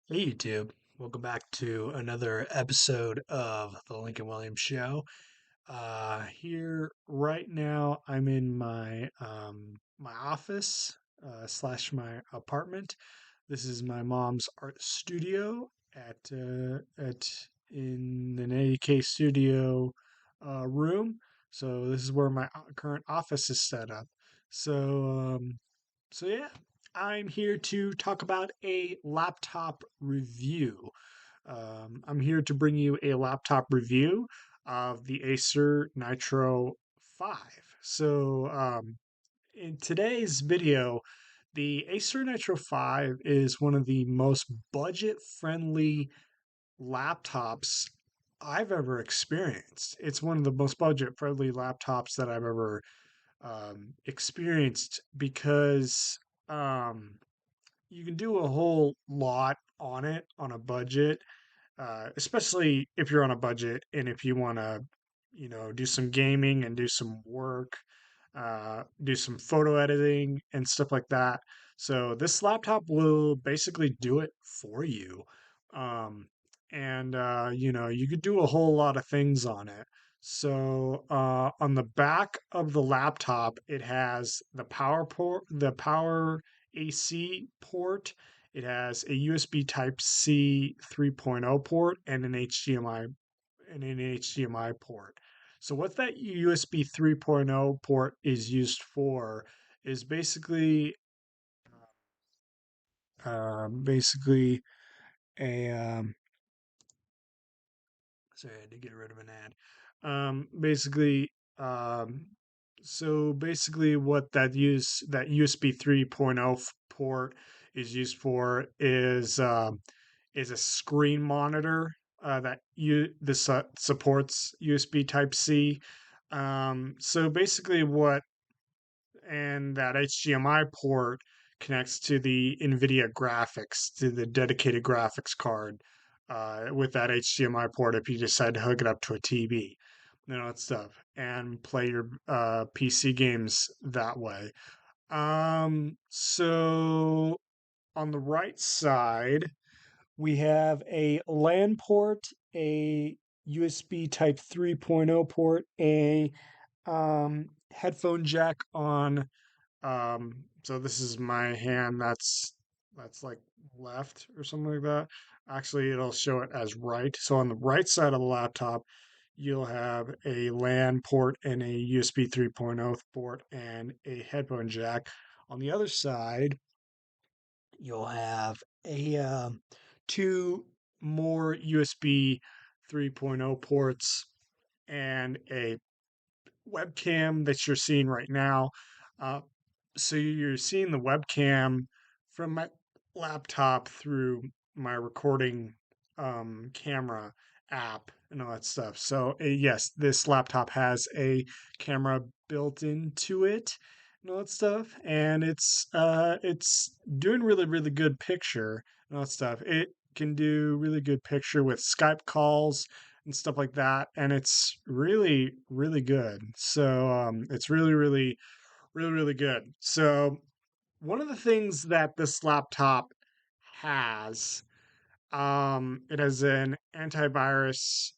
Hey YouTube, welcome back to another episode of the Lincoln Williams Show. Here right now, I'm in my office slash my apartment. This is my mom's art studio at in an 80K studio room. So this is where my current office is set up. So so yeah, I'm here to talk about a laptop review. I'm here to bring you a laptop review of the Acer Nitro 5. In today's video, the Acer Nitro 5 is one of the most budget-friendly laptops I've ever experienced. It's one of the most budget-friendly laptops that I've ever experienced because um, you can do a whole lot on it on a budget, especially if you're on a budget and if you want to, do some gaming and do some work, do some photo editing and stuff like that. So this laptop will basically do it for you. Um, you could do a whole lot of things on it. So on the back of the laptop, it has the power port, the power AC port. It has a USB Type C 3.0 port and an HDMI port. So what that USB 3.0 port is used for is basically a sorry, I had to get rid of an ad. Basically, um, so basically, what that USB 3.0 port is used for is a screen monitor that you this supports USB Type C. So basically, what and that HDMI port connects to the NVIDIA graphics, to the dedicated graphics card with that HDMI port if you decide to hook it up to a TV, that stuff, and play your PC games that way. So on the right side, we have a LAN port, a USB Type 3.0 port, a headphone jack on so this is my hand that's like left or something like that. Actually, it'll show it as right. So on the right side of the laptop, you'll have a LAN port and a USB 3.0 port and a headphone jack. On the other side, you'll have a two more USB 3.0 ports and a webcam that you're seeing right now. Uh, so you're seeing the webcam from my laptop through my recording camera app and all that stuff. So yes, this laptop has a camera built into it and all that stuff, and it's doing really good picture and all that stuff. It can do really good picture with Skype calls and stuff like that, and it's really good. So it's really good. So one of the things that this laptop has, it has an antivirus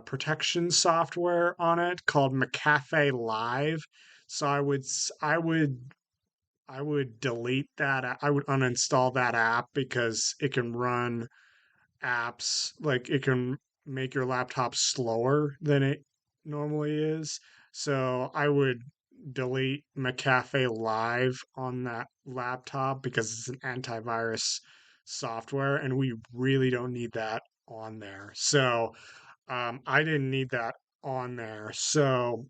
protection software on it called McAfee Live. So I would delete that. I would uninstall that app because it can run apps like it can make your laptop slower than it normally is. So I would delete McAfee Live on that laptop because it's an antivirus software and we really don't need that on there. So I didn't need that on there. So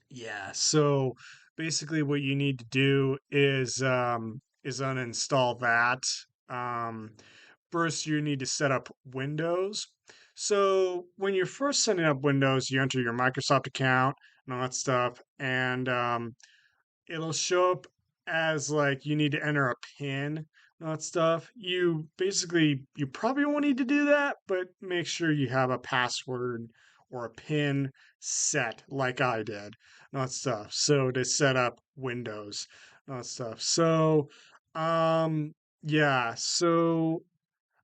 yeah, so basically what you need to do is uninstall that. Um First you need to set up Windows. So when you're first setting up Windows, you enter your Microsoft account and all that stuff, and it'll show up as like you need to enter a PIN and all that stuff. You probably won't need to do that, but make sure you have a password or a PIN set like I did and all that stuff. So to set up Windows and all that stuff. So um yeah, so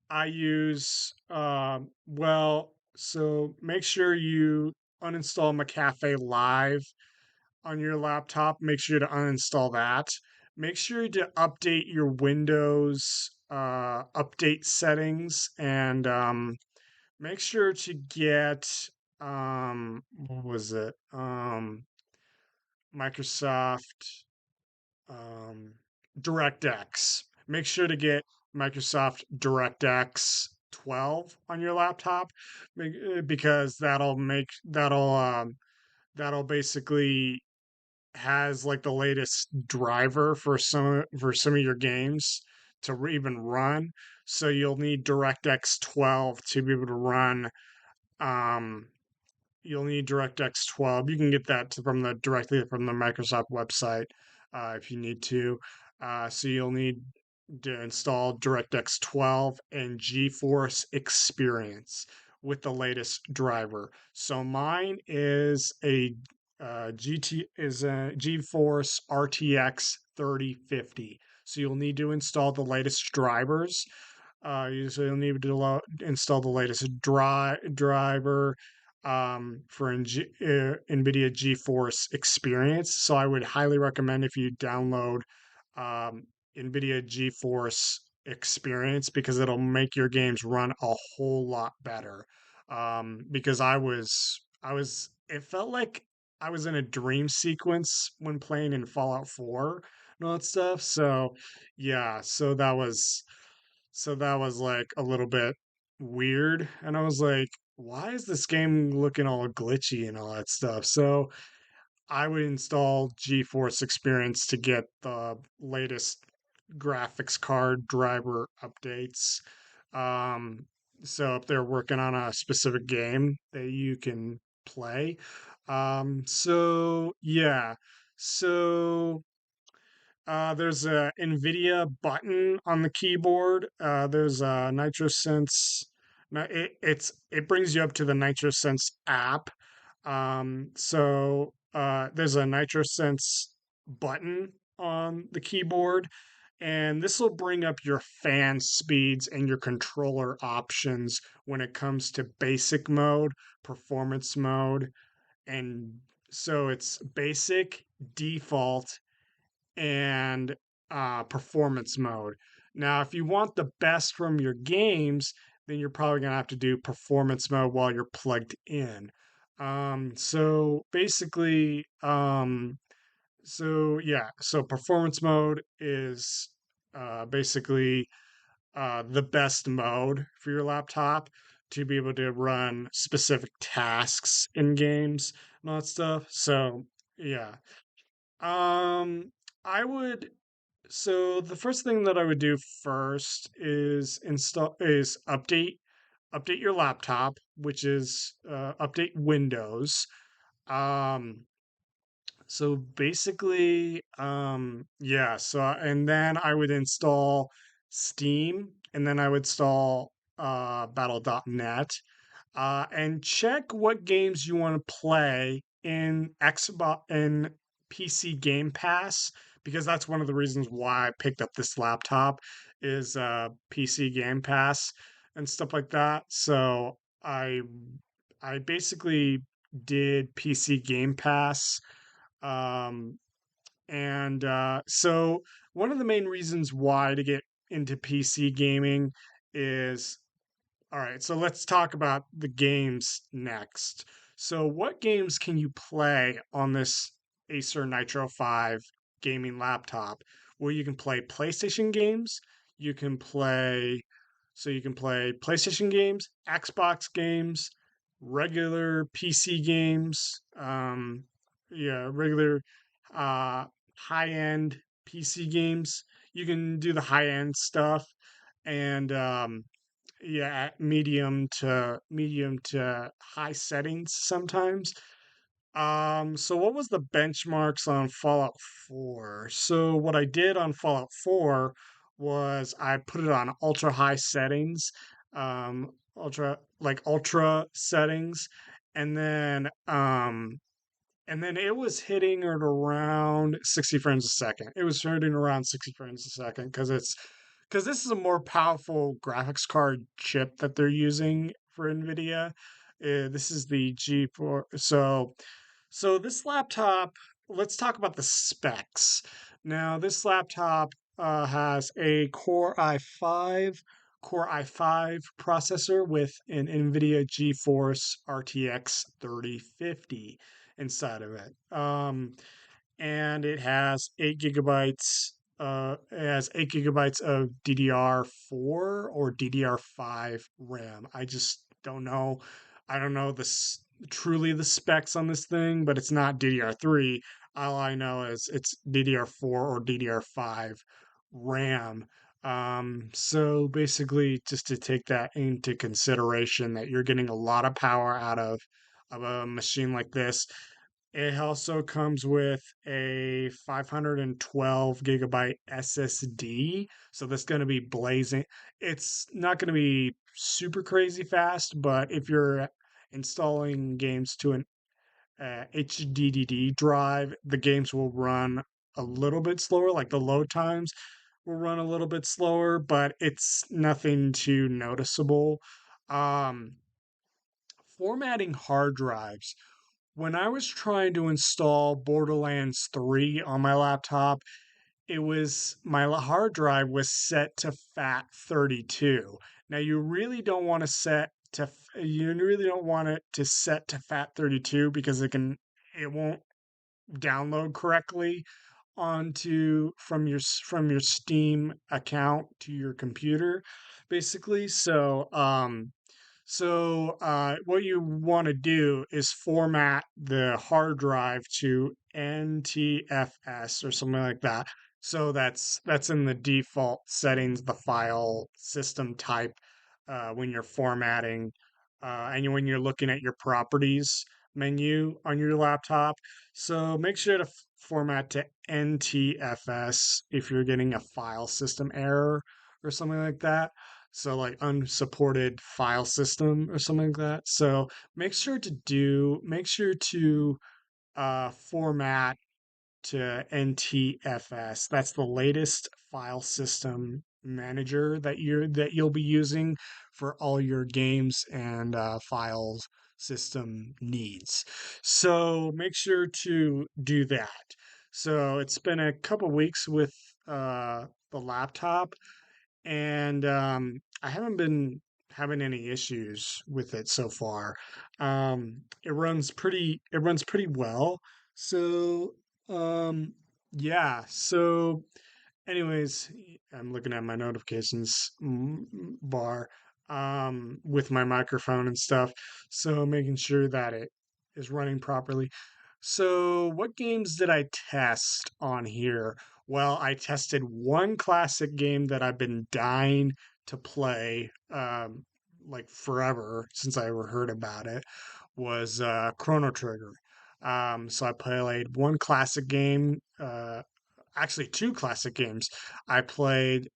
I use well, so make sure you uninstall McAfee Live on your laptop. Make sure to uninstall that. Make sure to update your Windows update settings, and make sure to get what was it? Microsoft um, DirectX. Make sure to get Microsoft DirectX 12 on your laptop, because that'll basically has like the latest driver for some of your games to even run. So you'll need DirectX 12 to be able to run um you'll need DirectX 12. You can get that from the directly from the Microsoft website if you need to. So you'll need to install DirectX 12 and GeForce Experience with the latest driver. So mine is a GeForce RTX 3050. So you'll need to install the latest drivers. You'll need to install the latest driver for NVIDIA GeForce Experience. So I would highly recommend if you download um, NVIDIA GeForce Experience, because it'll make your games run a whole lot better. Because it felt like I was in a dream sequence when playing in Fallout 4 and all that stuff. So yeah, so that was like a little bit weird. And I was like, why is this game looking all glitchy and all that stuff? So I would install GeForce Experience to get the latest graphics card driver updates. Um, so if they're working on a specific game that you can play. So yeah. So there's a NVIDIA button on the keyboard. There's a NitroSense. It brings you up to the NitroSense app. There's a NitroSense button on the keyboard, and this will bring up your fan speeds and your controller options when it comes to basic mode, performance mode, and so it's basic, default, and performance mode. Now, if you want the best from your games, then you're probably going to have to do performance mode while you're plugged in. So basically, so performance mode is basically the best mode for your laptop to be able to run specific tasks in games and all that stuff. So yeah, um, I would. So the first thing that I would do first is update your laptop, which is update Windows. Um, so basically, yeah. And then I would install Steam, and then I would install Battle.net, and check what games you want to play in Xbox and PC Game Pass, because that's one of the reasons why I picked up this laptop is PC Game Pass and stuff like that. So I basically did PC Game Pass, um, and so one of the main reasons why to get into PC gaming is, all right, so let's talk about the games next. So, what games can you play on this Acer Nitro 5 gaming laptop? Well, you can play PlayStation games, you can play you can play PlayStation games, Xbox games, regular PC games, regular uh high-end PC games. You can do the high-end stuff, and yeah, medium to high settings sometimes. So what was the benchmarks on Fallout 4? So what I did on Fallout 4 was I put it on ultra high settings, ultra settings, and then it was hitting at around 60 frames a second. It was hitting around 60 frames a second because because this is a more powerful graphics card chip that they're using for NVIDIA. This is the G4. So this laptop, let's talk about the specs. Now, this laptop has a Core i5 processor with an NVIDIA GeForce RTX 3050 inside of it. And it has 8 gigabytes. It has 8 gigabytes of DDR4 or DDR5 RAM. I just don't know. I don't know truly the specs on this thing, but it's not DDR3. All I know is it's DDR4 or DDR5 RAM. So basically, just to take that into consideration, that you're getting a lot of power out of a machine like this. It also comes with a 512 gigabyte SSD. So that's going to be blazing. It's not going to be super crazy fast, but if you're installing games to an HDD drive, the games will run a little bit slower, like the load times will run a little bit slower, but it's nothing too noticeable. Um, Formatting hard drives. When I was trying to install Borderlands 3 on my laptop, it was my hard drive was set to FAT32. Now you really don't want it to set to FAT32 because it won't download correctly onto from your Steam account to your computer, basically. What you want to do is format the hard drive to NTFS or something like that. So that's in the default settings, the file system type when you're formatting, when you're looking at your properties menu on your laptop. So make sure to format to NTFS if you're getting a file system error or something like that. So like unsupported file system or something like that. So make sure to format to NTFS. That's the latest file system manager that you'll be using for all your games and files system needs. So make sure to do that. So it's been a couple weeks with the laptop, and I haven't been having any issues with it so far. It runs pretty well. So yeah. So anyways, I'm looking at my notifications bar with my microphone and stuff, so making sure that it is running properly. So, what games did I test on here? Well, I tested one classic game that I've been dying to play, like forever since I ever heard about it, was Chrono Trigger. So I played one classic game, actually two classic games. I played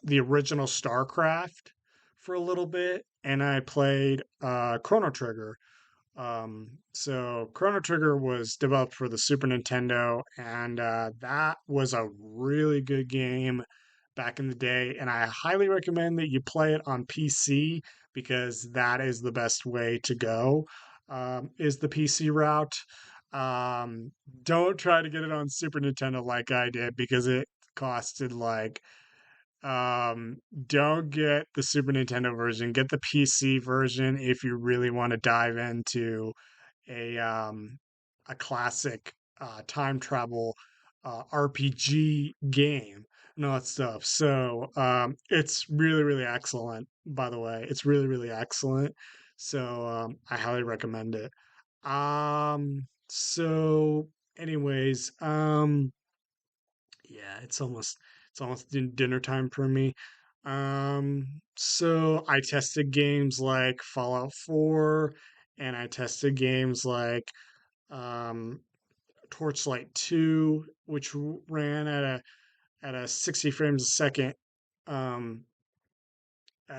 the original StarCraft for a little bit, and I played Chrono Trigger. So Chrono Trigger was developed for the Super Nintendo, and that was a really good game back in the day. And I highly recommend that you play it on PC because that is the best way to go. Is the PC route. Um, don't try to get it on Super Nintendo like I did because it costed like um, don't get the Super Nintendo version. Get the PC version if you really want to dive into a um, a classic time travel RPG game and all that stuff. So it's really excellent. By the way, it's really excellent. So I highly recommend it. So, anyways, yeah, it's almost dinner time for me. So I tested games like Fallout 4, and I tested games like um Torchlight 2, which ran at a 60 frames a second um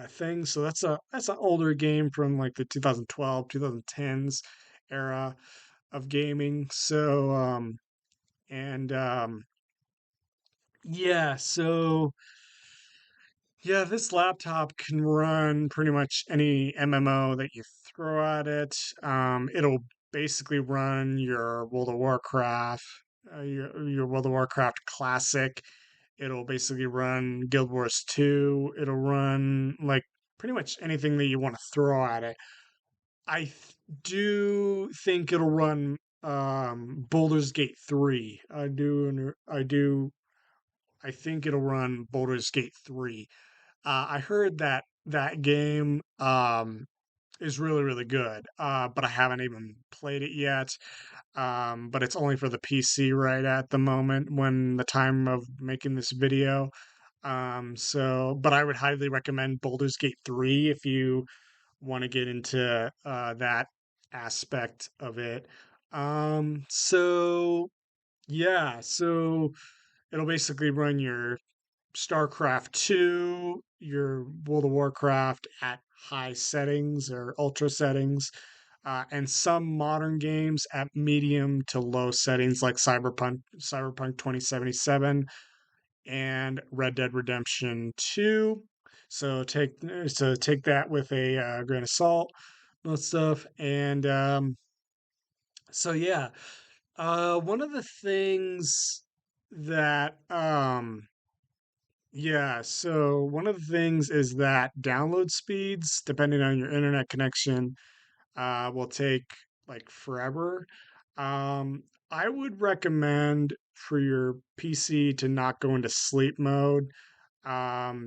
thing. So that's an older game from like the 2012, 2010s era of gaming. So and yeah, so Yeah, this laptop can run pretty much any MMO that you throw at it. It'll basically run your World of Warcraft, your World of Warcraft Classic. It'll basically run Guild Wars 2. It'll run like pretty much anything that you want to throw at it. Do think it'll run Baldur's Gate 3. I think it'll run Baldur's Gate 3. I heard that that game is really, really good, but I haven't even played it yet. But it's only for the PC right at the moment when the time of making this video. But I would highly recommend Baldur's Gate 3 if you want to get into that aspect of it. Yeah, so it'll basically run your StarCraft 2, your World of Warcraft at high settings or ultra settings, and some modern games at medium to low settings like Cyberpunk 2077, and Red Dead Redemption 2. So take that with a grain of salt, that stuff. And so yeah, one of the things that yeah, so one of the things is that download speeds, depending on your internet connection, will take like forever. Um, I would recommend for your PC to not go into sleep mode.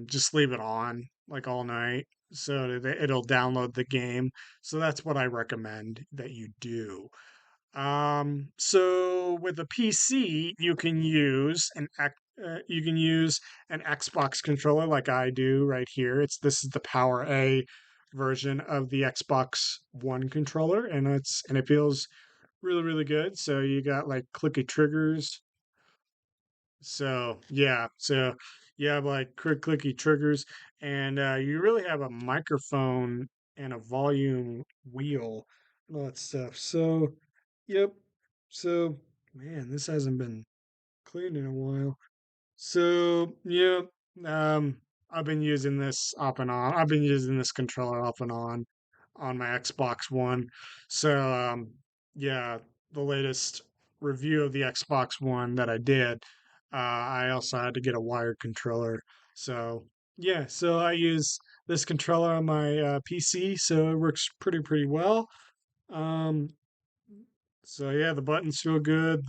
Just leave it on like all night so that it'll download the game. So that's what I recommend that you do. So with a PC, you can use an Xbox controller like I do right here. This is the Power A version of the Xbox One controller, and it feels really really good. So you got like clicky triggers. So you have like clicky triggers, and you really have a microphone and a volume wheel and all that stuff. So, yep. So, man, this hasn't been cleaned in a while. So, yeah, um, I've been using this off and on. I've been using this controller off and on my Xbox One. So, yeah, the latest review of the Xbox One that I did, I also had to get a wired controller. So, yeah, so I use this controller on my PC, so it works pretty well. Um, so yeah, the buttons feel good,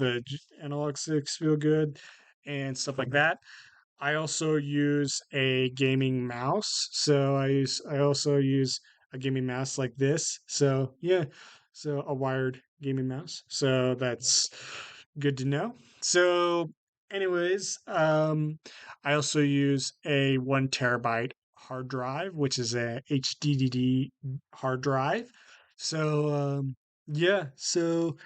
analog sticks feel good, and stuff like that. I also use a gaming mouse. I also use a gaming mouse like this. So yeah, so a wired gaming mouse. So that's good to know. So anyways, I also use a 1 terabyte hard drive, which is a HDD hard drive. So yeah, so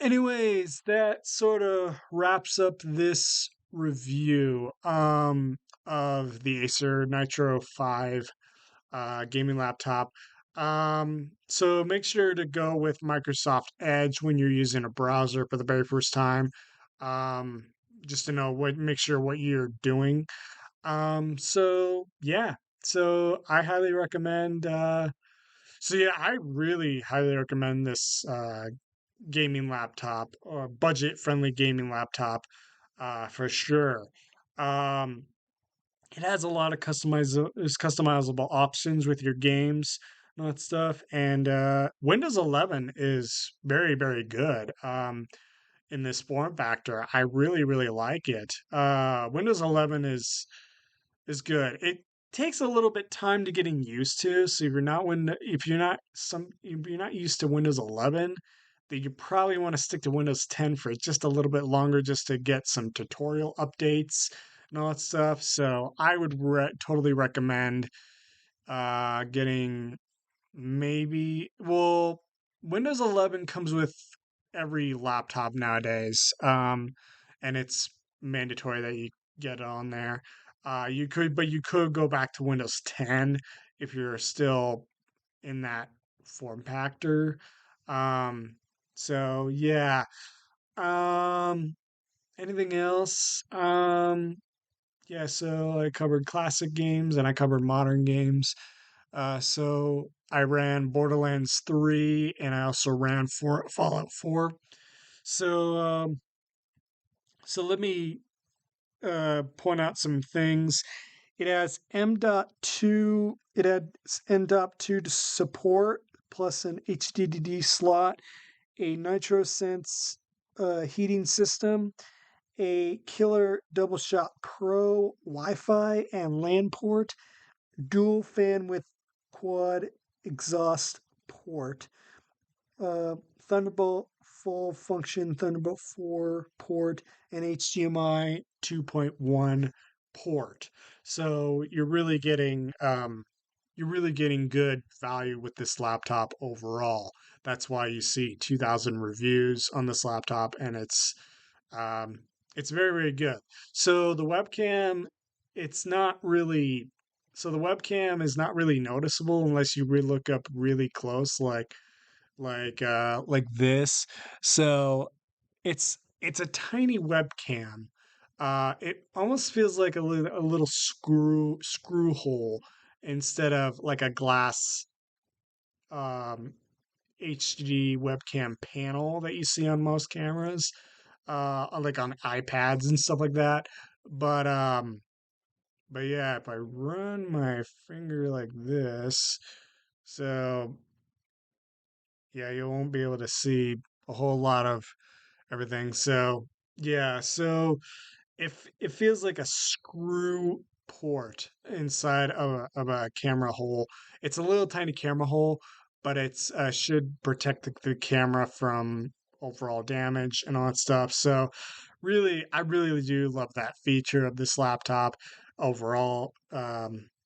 anyways, that sort of wraps up this review of the Acer Nitro 5 gaming laptop. So make sure to go with Microsoft Edge when you're using a browser for the very first time. Um, just to know make sure what you're doing. So yeah, so I highly recommend. I really highly recommend this gaming laptop or budget friendly gaming laptop for sure. Um, it has a lot of customizable options with your games and all that stuff. And Windows 11 is very good in this form factor. I really like it. Windows 11 is good. It takes a little bit time to getting used to. So if you're not used to Windows 11, then you probably want to stick to Windows 10 for just a little bit longer just to get some tutorial updates and all that stuff. So I would totally recommend getting maybe Windows 11 comes with every laptop nowadays, and it's mandatory that you get it on there. But you could go back to Windows 10 if you're still in that form factor. Um, so yeah. Um, Anything else? yeah, so I covered classic games and I covered modern games. So I ran Borderlands 3 and I also ran Fallout 4. So so let me point out some things. It has M.2, it had M.2 to support, plus an HDD slot, a NitroSense heating system, a killer double shot pro Wi-Fi and LAN port, dual fan with quad exhaust port, uh, Thunderbolt full function Thunderbolt 4 port, and HDMI 2.1 port. So you're really getting good value with this laptop overall. That's why you see 2,000 reviews on this laptop, and um, it's very, very good. So the webcam, it's not really, so the webcam is not really noticeable unless you really look up really close, like this. So it's a tiny webcam. It almost feels like a little screw hole instead of like a glass um, HD webcam panel that you see on most cameras, like on iPads and stuff like that. But um, but yeah, if I run my finger like this, so yeah, you won't be able to see a whole lot of everything. So yeah, so if it feels like a screw port inside of a camera hole. It's a little tiny camera hole, but it's should protect the camera from overall damage and all that stuff. So really, I really do love that feature of this laptop overall.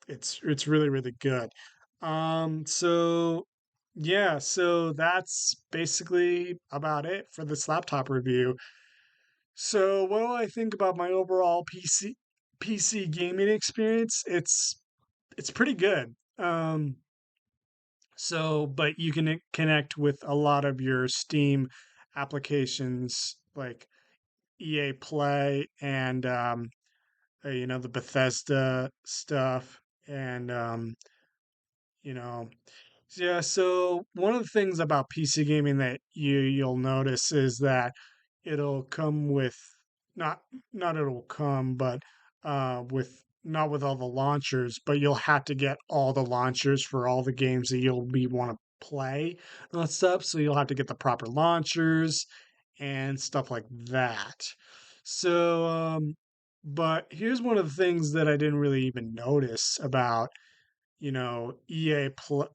It's really, really good. So yeah, so that's basically about it for this laptop review. So, what do I think about my overall PC gaming experience? It's pretty good. So, but you can connect with a lot of your Steam applications like EA Play and the Bethesda stuff and you know yeah, so one of the things about PC gaming that you'll notice is that it'll come with not not it'll come, but with not with all the launchers, but you'll have to get all the launchers for all the games that you'll be want to play and stuff. So you'll have to get the proper launchers and stuff like that. So but here's one of the things that I didn't really even notice about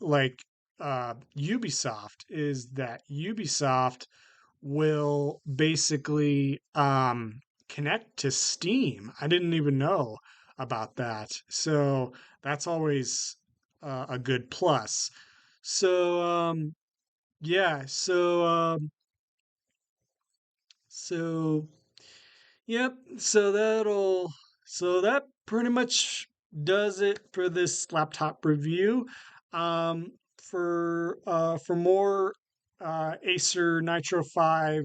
like Ubisoft is that Ubisoft will basically connect to Steam. I didn't even know about that. So that's always a good plus. So yeah, so yep, so that pretty much does it for this laptop review. Um, for more Acer Nitro 5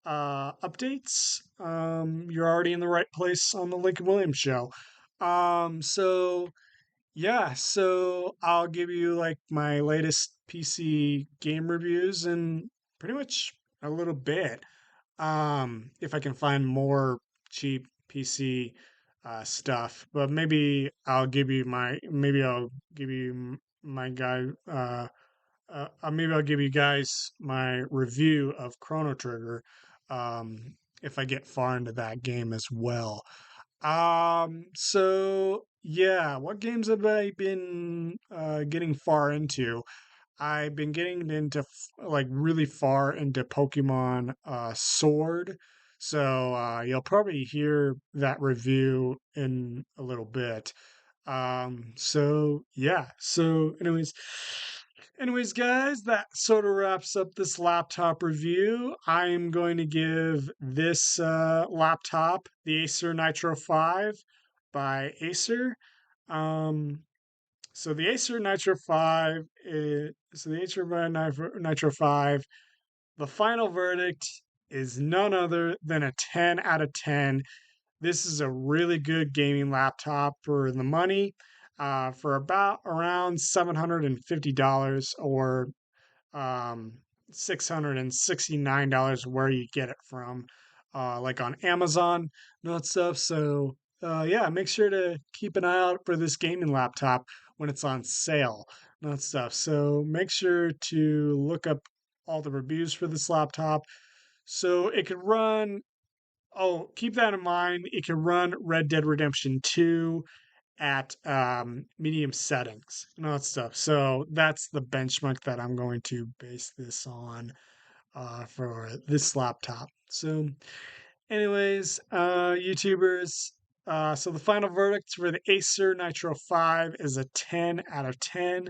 updates, you're already in the right place on the Lincoln Williams show. So yeah, so I'll give you like my latest PC game reviews in pretty much a little bit. If I can find more cheap PC stuff, but maybe I'll give you my guy maybe I'll give you guys my review of Chrono Trigger if I get far into that game as well. So yeah, what games have I been getting far into? I've been getting into like really far into Pokemon Sword. So you'll probably hear that review in a little bit. So yeah. So anyways, guys, that sort of wraps up this laptop review. I'm going to give this laptop the Acer Nitro 5 by Acer. Um, so the Acer Nitro 5 is so the Acer Nitro 5, the final verdict is none other than a 10 out of 10. This is a really good gaming laptop for the money, for about around $750 or um, $669 where you get it from, like on Amazon and all that stuff. So, yeah, make sure to keep an eye out for this gaming laptop when it's on sale and all that stuff. So, make sure to look up all the reviews for this laptop. So, it could run, oh, keep that in mind. It can run Red Dead Redemption 2 at medium settings and all that stuff. So that's the benchmark that I'm going to base this on for this laptop. So, anyways, YouTubers, so the final verdict for the Acer Nitro 5 is a 10 out of 10.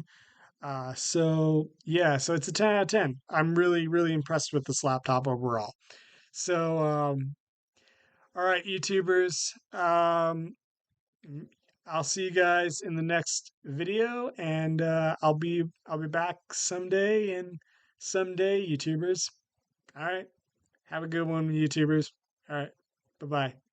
So yeah, so it's a 10 out of 10. I'm really, really impressed with this laptop overall. So, all right, YouTubers. I'll see you guys in the next video, and I'll be back someday and someday, YouTubers. All right, have a good one, YouTubers. All right, bye bye.